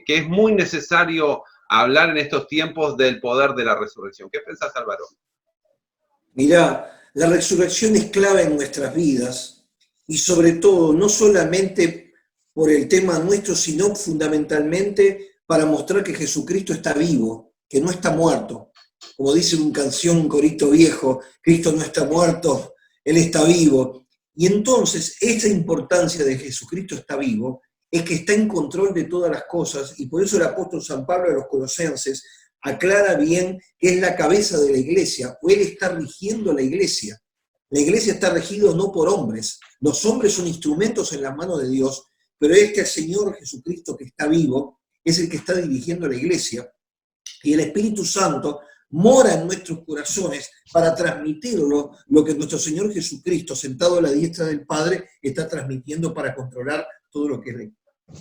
es muy necesario hablar en estos tiempos del poder de la resurrección. ¿Qué pensás, Álvaro? Mirá, la resurrección es clave en nuestras vidas y sobre todo, no solamente por el tema nuestro, sino fundamentalmente para mostrar que Jesucristo está vivo, que no está muerto. Como dice una canción, un corito viejo, Cristo no está muerto, Él está vivo. Y entonces, esa importancia de Jesucristo está vivo es que está en control de todas las cosas, y por eso el apóstol San Pablo a los Colosenses aclara bien que es la cabeza de la iglesia, o Él está rigiendo la iglesia. La iglesia está regida no por hombres, los hombres son instrumentos en las manos de Dios, pero este Señor Jesucristo que está vivo es el que está dirigiendo la iglesia, y el Espíritu Santo mora en nuestros corazones para transmitirlo lo que nuestro Señor Jesucristo, sentado a la diestra del Padre, está transmitiendo para controlar todo lo que es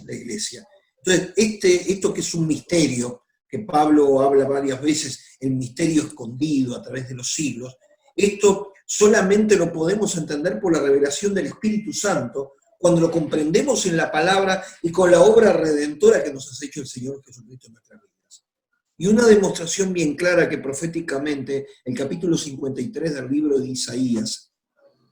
la iglesia. Entonces, esto que es un misterio, que Pablo habla varias veces, el misterio escondido a través de los siglos, esto solamente lo podemos entender por la revelación del Espíritu Santo, cuando lo comprendemos en la palabra y con la obra redentora que nos ha hecho el Señor Jesucristo en nuestras vidas. Y una demostración bien clara que proféticamente el capítulo 53 del libro de Isaías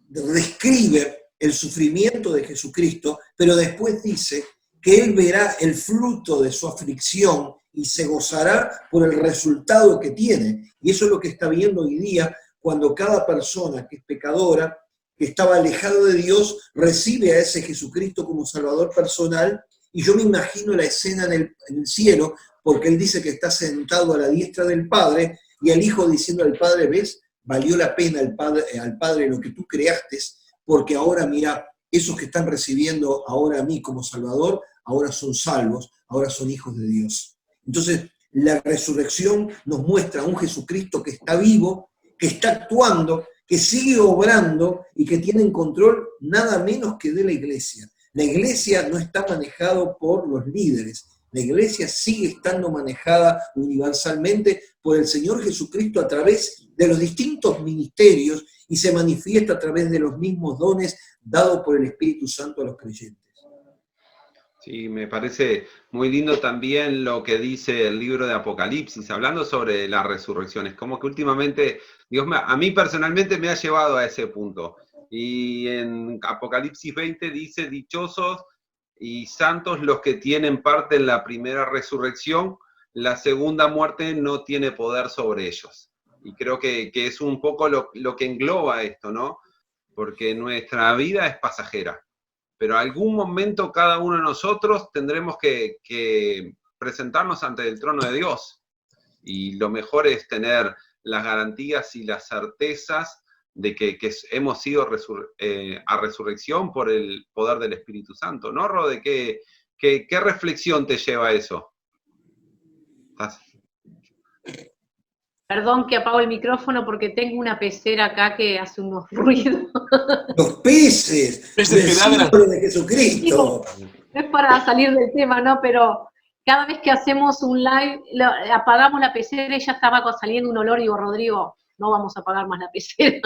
describe el sufrimiento de Jesucristo, pero después dice que Él verá el fruto de su aflicción y se gozará por el resultado que tiene. Y eso es lo que está viendo hoy día cuando cada persona que es pecadora, que estaba alejado de Dios, recibe a ese Jesucristo como Salvador personal. Y yo me imagino la escena en el cielo, porque Él dice que está sentado a la diestra del Padre, y el Hijo diciendo al Padre, ¿ves? Valió la pena al Padre lo que tú creaste, porque ahora mira, esos que están recibiendo ahora a mí como Salvador, ahora son salvos, ahora son hijos de Dios. Entonces, la resurrección nos muestra a un Jesucristo que está vivo, que está actuando, que sigue obrando y que tiene en control nada menos que de la iglesia. La iglesia no está manejada por los líderes, la iglesia sigue estando manejada universalmente por el Señor Jesucristo a través de los distintos ministerios y se manifiesta a través de los mismos dones dados por el Espíritu Santo a los creyentes. Sí, me parece muy lindo también lo que dice el libro de Apocalipsis, hablando sobre las resurrecciones. Como que últimamente, Dios a mí personalmente me ha llevado a ese punto. Y en Apocalipsis 20 dice, dichosos y santos los que tienen parte en la primera resurrección, la segunda muerte no tiene poder sobre ellos. Y creo que es un poco lo que engloba esto, ¿no? Porque nuestra vida es pasajera. Pero algún momento cada uno de nosotros tendremos que presentarnos ante el trono de Dios. Y lo mejor es tener las garantías y las certezas de que hemos ido a resurrección por el poder del Espíritu Santo. ¿No, Rode? ¿Qué reflexión te lleva a eso? Perdón que apago el micrófono porque tengo una pecera acá que hace unos ruidos. Los peces, el símbolo de Jesucristo. No es para salir del tema, ¿no? Pero cada vez que hacemos un live, apagamos la pecera y ya estaba saliendo un olor y digo, Rodrigo, no vamos a apagar más la pecera.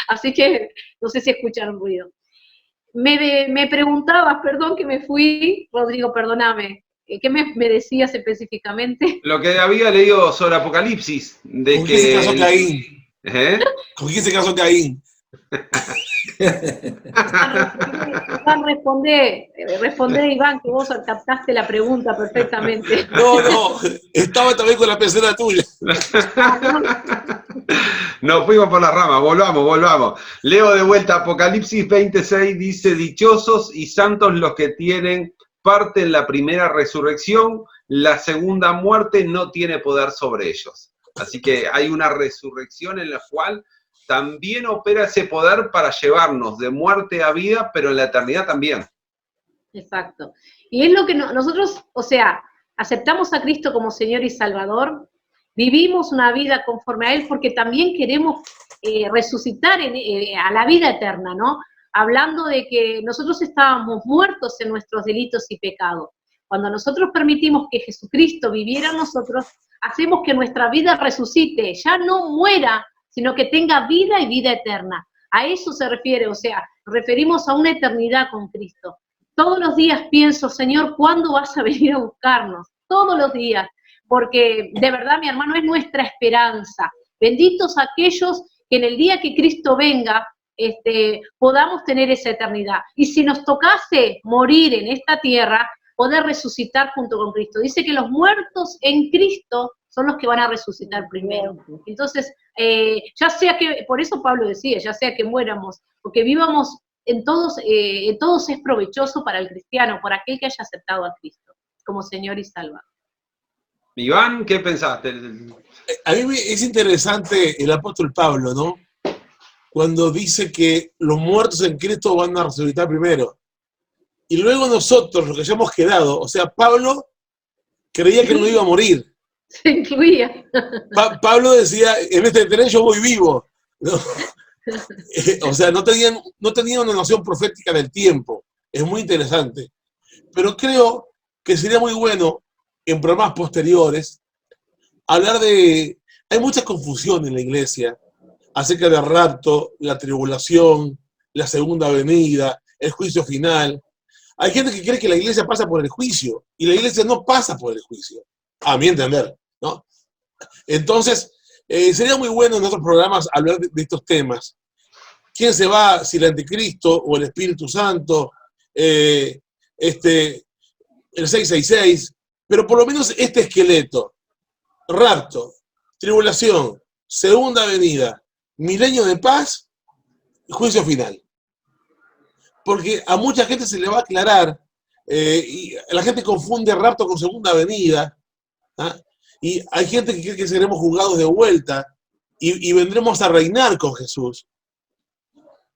Así que no sé si escucharon ruido. Me preguntabas, perdón que me fui, Rodrigo, perdóname. ¿Qué me decías específicamente? Lo que había leído sobre Apocalipsis. ¿Con qué se casó Caín? ¿Con quién se casó Caín? Iván, responde, Iván, que vos captaste la pregunta perfectamente. No, estaba también con la pecera tuya. Nos fuimos por la rama, volvamos. Leo de vuelta, Apocalipsis 26 dice, dichosos y santos los que tienen parte en la primera resurrección, la segunda muerte no tiene poder sobre ellos. Así que hay una resurrección en la cual también opera ese poder para llevarnos de muerte a vida, pero en la eternidad también. Exacto. Y es lo que nosotros, o sea, aceptamos a Cristo como Señor y Salvador, vivimos una vida conforme a Él porque también queremos resucitar a la vida eterna, ¿no? Hablando de que nosotros estábamos muertos en nuestros delitos y pecados. Cuando nosotros permitimos que Jesucristo viviera en nosotros, hacemos que nuestra vida resucite, ya no muera, sino que tenga vida y vida eterna. A eso se refiere, o sea, nos referimos a una eternidad con Cristo. Todos los días pienso, Señor, ¿cuándo vas a venir a buscarnos? Todos los días, porque de verdad, mi hermano, es nuestra esperanza. Benditos aquellos que en el día que Cristo venga, podamos tener esa eternidad. Y si nos tocase morir en esta tierra, poder resucitar junto con Cristo. Dice que los muertos en Cristo son los que van a resucitar primero. Entonces, ya sea que, por eso Pablo decía, ya sea que muéramos o que vivamos, en todos es provechoso para el cristiano, por aquel que haya aceptado a Cristo como Señor y Salvador. Iván, ¿qué pensaste? A mí es interesante el apóstol Pablo, ¿no? Cuando dice que los muertos en Cristo van a resucitar primero. Y luego nosotros, los que hayamos quedado, o sea, Pablo creía que no iba a morir. Se incluía. Pablo decía, en este tren yo voy vivo, ¿no? O sea, no tenían una noción profética del tiempo. Es muy interesante. Pero creo que sería muy bueno, en programas posteriores, hablar de... Hay mucha confusión en la iglesia acerca del rapto, la tribulación, la segunda venida, el juicio final. Hay gente que cree que la iglesia pasa por el juicio, y la iglesia no pasa por el juicio, a mi entender, ¿no? Entonces, sería muy bueno en otros programas hablar de estos temas. ¿Quién se va, si el anticristo o el Espíritu Santo? El 666, pero por lo menos este esqueleto: rapto, tribulación, segunda venida, milenio de paz y juicio final. Porque a mucha gente se le va a aclarar, y la gente confunde rapto con segunda venida, ¿ah? Y hay gente que cree que seremos juzgados de vuelta y vendremos a reinar con Jesús.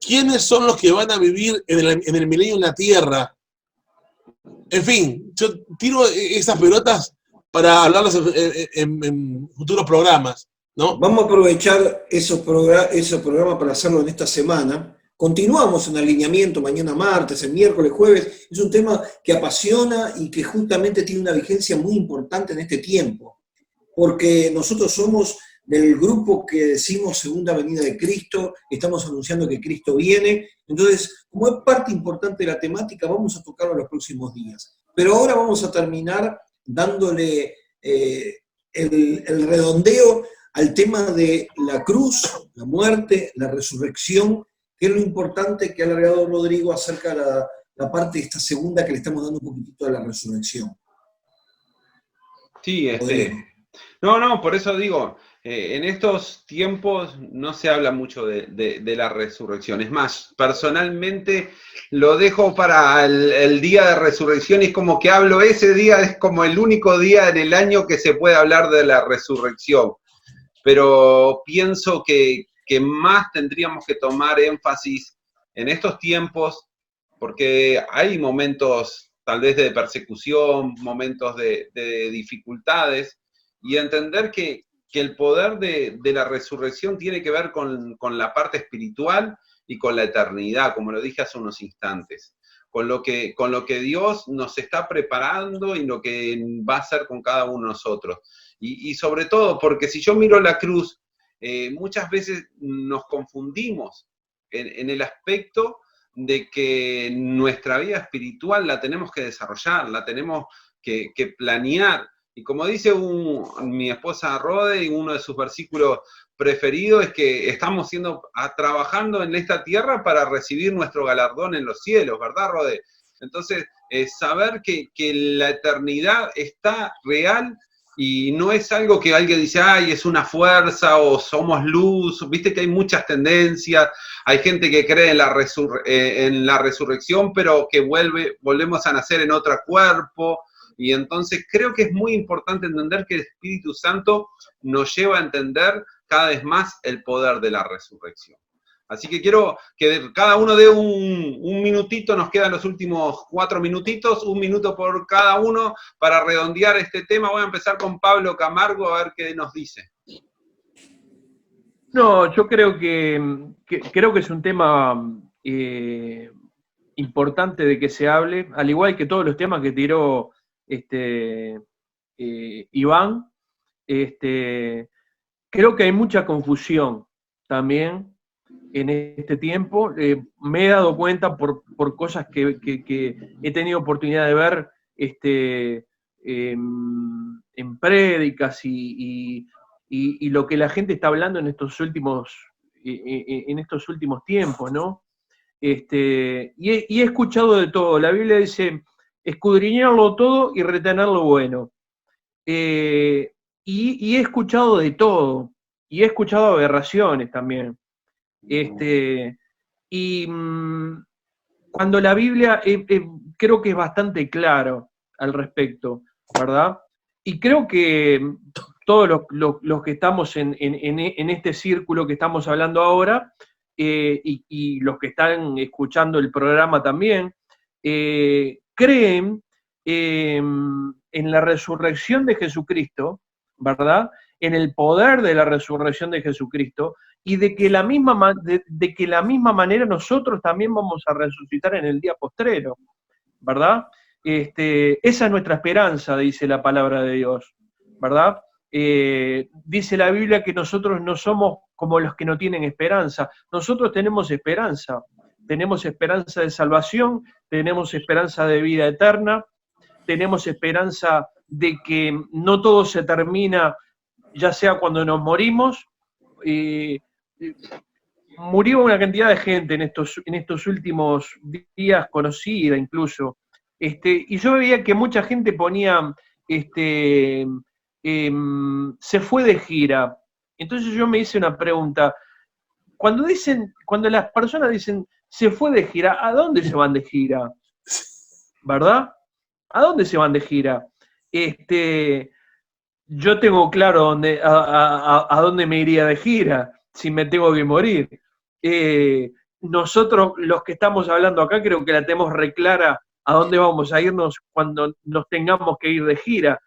¿Quiénes son los que van a vivir en el milenio en la tierra? En fin, yo tiro esas pelotas para hablarlas en futuros programas, ¿no? Vamos a aprovechar esos programas para hacerlo en esta semana. Continuamos en alineamiento mañana martes, el miércoles, jueves. Es un tema que apasiona y que justamente tiene una vigencia muy importante en este tiempo, porque nosotros somos del grupo que decimos segunda venida de Cristo, estamos anunciando que Cristo viene. Entonces, como es parte importante de la temática, vamos a tocarlo en los próximos días. Pero ahora vamos a terminar dándole el redondeo al tema de la cruz, la muerte, la resurrección, que es lo importante que ha alargado Rodrigo acerca de la parte de esta segunda que le estamos dando un poquitito de la resurrección. Sí, No, por eso digo, en estos tiempos no se habla mucho de la resurrección. Es más, personalmente lo dejo para el día de resurrección, y es como que hablo ese día, es como el único día en el año que se puede hablar de la resurrección. Pero pienso que más tendríamos que tomar énfasis en estos tiempos, porque hay momentos tal vez de persecución, momentos de dificultades, y entender que el poder de la resurrección tiene que ver con la parte espiritual y con la eternidad, como lo dije hace unos instantes, con lo que Dios nos está preparando y lo que va a hacer con cada uno de nosotros. Y sobre todo, porque si yo miro la cruz, muchas veces nos confundimos en el aspecto de que nuestra vida espiritual la tenemos que desarrollar, la tenemos que planear. Y como dice mi esposa Rode, en uno de sus versículos preferidos, es que estamos trabajando en esta tierra para recibir nuestro galardón en los cielos, ¿verdad, Rode? Entonces, saber que la eternidad está real y no es algo que alguien dice, ay, es una fuerza o somos luz. Viste que hay muchas tendencias, hay gente que cree en la resurrección, pero que volvemos a nacer en otro cuerpo. Y entonces creo que es muy importante entender que el Espíritu Santo nos lleva a entender cada vez más el poder de la resurrección. Así que quiero que cada uno dé un minutito, nos quedan los últimos 4 minutitos, 1 minuto por cada uno para redondear este tema. Voy a empezar con Pablo Camargo a ver qué nos dice. No, yo creo que es un tema importante de que se hable, al igual que todos los temas que tiró Iván. Creo que hay mucha confusión también en este tiempo. Me he dado cuenta por cosas que he tenido oportunidad de ver en prédicas y lo que la gente está hablando en estos últimos tiempos, ¿no? Y he escuchado de todo. La Biblia dice, escudriñarlo todo y retener lo bueno. Y he escuchado de todo. Y he escuchado aberraciones también. Cuando la Biblia creo que es bastante claro al respecto, ¿verdad? Y creo que todos los que estamos en este círculo que estamos hablando ahora, y los que están escuchando el programa también, creen en la resurrección de Jesucristo, ¿verdad? En el poder de la resurrección de Jesucristo, y de que la misma manera nosotros también vamos a resucitar en el día postrero, ¿verdad? Esa es nuestra esperanza, dice la palabra de Dios, ¿verdad? Dice la Biblia que nosotros no somos como los que no tienen esperanza. Nosotros tenemos esperanza de salvación, tenemos esperanza de vida eterna, tenemos esperanza de que no todo se termina, ya sea cuando nos morimos. Murió una cantidad de gente en estos últimos días, conocida incluso, y yo veía que mucha gente ponía, se fue de gira. Entonces yo me hice una pregunta, cuando las personas dicen, se fue de gira, ¿a dónde se van de gira? ¿Verdad? ¿A dónde se van de gira? Yo tengo claro a dónde me iría de gira, si me tengo que morir. Nosotros, los que estamos hablando acá, creo que la tenemos reclara a dónde vamos a irnos cuando nos tengamos que ir de gira.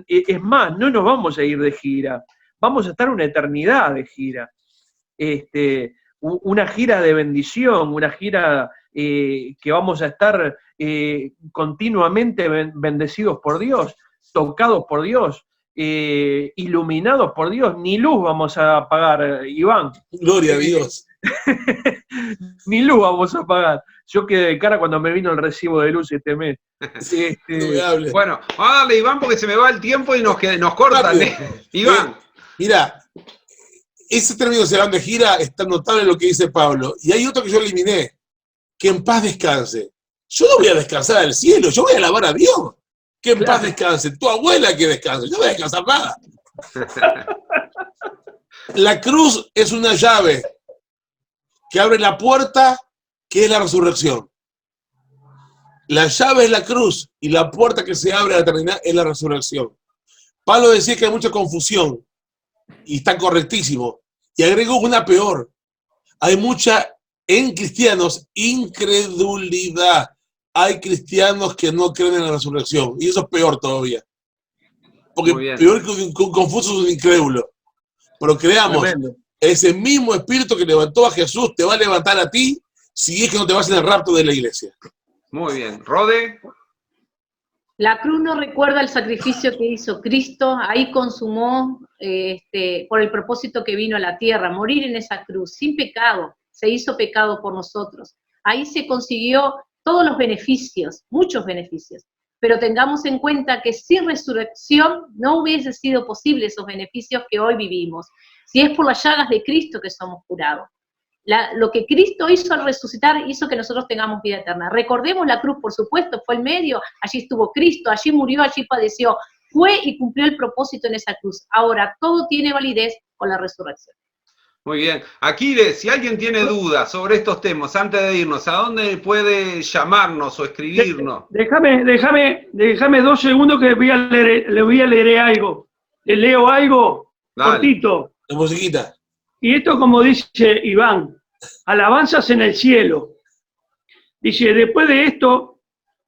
Es más, no nos vamos a ir de gira, vamos a estar una eternidad de gira. Una gira de bendición, una gira que vamos a estar continuamente bendecidos por Dios, tocados por Dios, iluminados por Dios. Ni luz vamos a pagar, Iván. Gloria a Dios. Ni luz vamos a pagar. Yo quedé de cara cuando me vino el recibo de luz este mes. No me hables. Bueno, vamos a darle, Iván, porque se me va el tiempo y nos cortan. Iván. Mira, ese término se van de gira, está notable lo que dice Pablo. Y hay otro que yo eliminé, que en paz descanse. Yo no voy a descansar del cielo, yo voy a alabar a Dios. Que en paz descanse. Tu abuela que descanse, yo no voy a descansar nada. La cruz es una llave que abre la puerta, que es la resurrección. La llave es la cruz y la puerta que se abre a la eternidad es la resurrección. Pablo decía que hay mucha confusión y está correctísimo. Y agregó una peor. Hay mucha, en cristianos, incredulidad. Hay cristianos que no creen en la resurrección y eso es peor todavía. Porque peor que un confuso es un incrédulo. Pero creamos, tremendo. Ese mismo espíritu que levantó a Jesús te va a levantar a ti si es que no te vas en el rapto de la iglesia. Muy bien. Rode. La cruz nos recuerda el sacrificio que hizo Cristo, ahí consumó por el propósito que vino a la tierra, morir en esa cruz, sin pecado, se hizo pecado por nosotros. Ahí se consiguió todos los beneficios, muchos beneficios, pero tengamos en cuenta que sin resurrección no hubiese sido posible esos beneficios que hoy vivimos. Si es por las llagas de Cristo que somos curados. Lo que Cristo hizo al resucitar hizo que nosotros tengamos vida eterna. Recordemos la cruz, por supuesto, fue el medio, allí estuvo Cristo, allí murió, allí padeció, fue y cumplió el propósito en esa cruz. Ahora, todo tiene validez con la resurrección. Muy bien. Aquiles, si alguien tiene dudas sobre estos temas, antes de irnos, ¿a dónde puede llamarnos o escribirnos? Déjame 2 segundos que le voy a leer algo. Le leo algo cortito. La musiquita. Y esto, como dice Iván, alabanzas en el cielo. Dice, después de esto,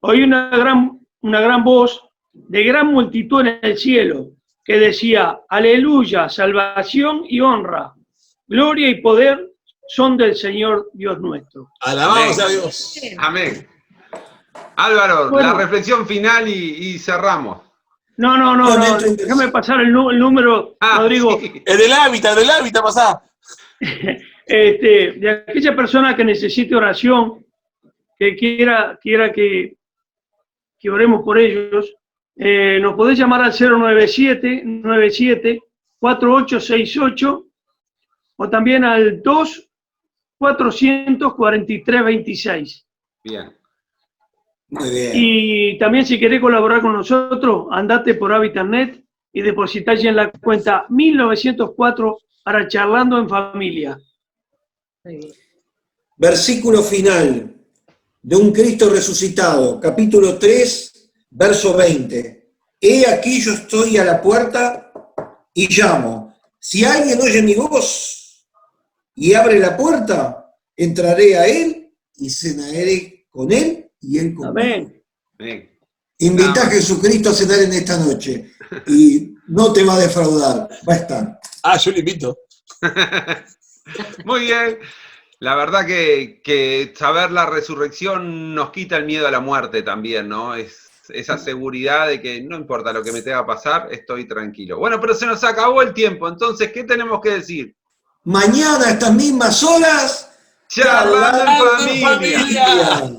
oí una gran voz de gran multitud en el cielo, que decía, aleluya, salvación y honra, gloria y poder son del Señor Dios nuestro. Alabamos a Dios. Amén. Álvaro, Bueno. la reflexión final y cerramos. No, déjame pasar el número, Rodrigo. Sí. El del hábitat, pasá. De aquella persona que necesite oración, que quiera que oremos por ellos, nos podés llamar al 097-4868 o también al 2-443-26. Bien. Muy bien. Y también si querés colaborar con nosotros, andate por HabitatNet y depositá ya en la cuenta 1904 para Charlando en Familia. Versículo final de Un Cristo Resucitado, capítulo 3, verso 20. He aquí yo estoy a la puerta y llamo. Si alguien oye mi voz y abre la puerta, entraré a él y cenaré con él y él conmigo. Amén. Amén. Invita a Jesucristo a cenar en esta noche y no te va a defraudar, va a estar. Yo le invito. Muy bien. La verdad que saber la resurrección nos quita el miedo a la muerte también, ¿no? Es esa seguridad de que no importa lo que me tenga que pasar, estoy tranquilo. Bueno, pero se nos acabó el tiempo, entonces, ¿qué tenemos que decir? Mañana a estas mismas horas, Charlando en familia. familia.